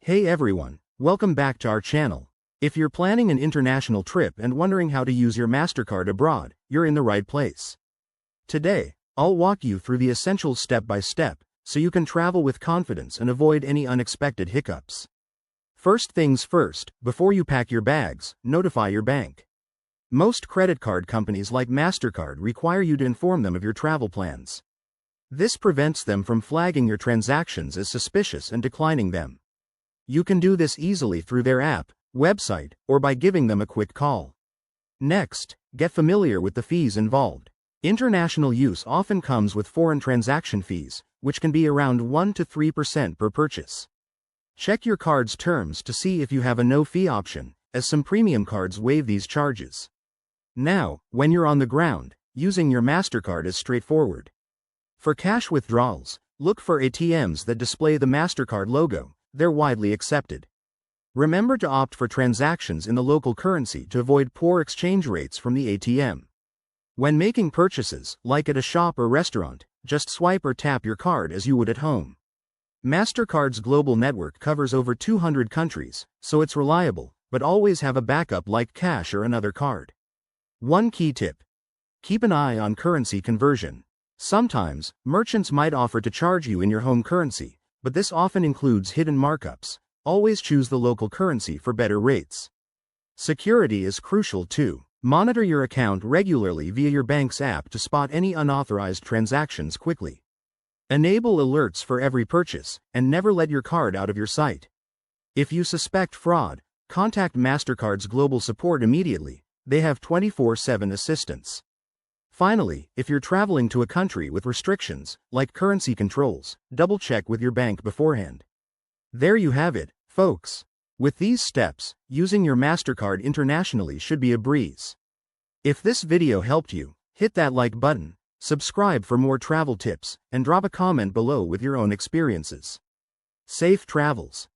Hey everyone, welcome back to our channel. If you're planning an international trip and wondering how to use your Mastercard abroad, you're in the right place. Today, I'll walk you through the essentials step by step, so you can travel with confidence and avoid any unexpected hiccups. First things first, before you pack your bags, notify your bank. Most credit card companies like Mastercard require you to inform them of your travel plans. This prevents them from flagging your transactions as suspicious and declining them. You can do this easily through their app, website, or by giving them a quick call. Next, get familiar with the fees involved. International use often comes with foreign transaction fees, which can be around 1 to 3% per purchase. Check your card's terms to see if you have a no-fee option, as some premium cards waive these charges. Now, when you're on the ground, using your Mastercard is straightforward. For cash withdrawals, look for ATMs that display the Mastercard logo. They're widely accepted. Remember to opt for transactions in the local currency to avoid poor exchange rates from the ATM. When making purchases, like at a shop or restaurant, just swipe or tap your card as you would at home. Mastercard's global network covers over 200 countries, so it's reliable, but always have a backup like cash or another card. One key tip: keep an eye on currency conversion. Sometimes, merchants might offer to charge you in your home currency, but this often includes hidden markups. Always choose the local currency for better rates. Security is crucial too. Monitor your account regularly via your bank's app to spot any unauthorized transactions quickly. Enable alerts for every purchase, and never let your card out of your sight. If you suspect fraud, contact Mastercard's global support immediately. They have 24/7 assistance. Finally, if you're traveling to a country with restrictions, like currency controls, double-check with your bank beforehand. There you have it, folks. With these steps, using your Mastercard internationally should be a breeze. If this video helped you, hit that like button, subscribe for more travel tips, and drop a comment below with your own experiences. Safe travels.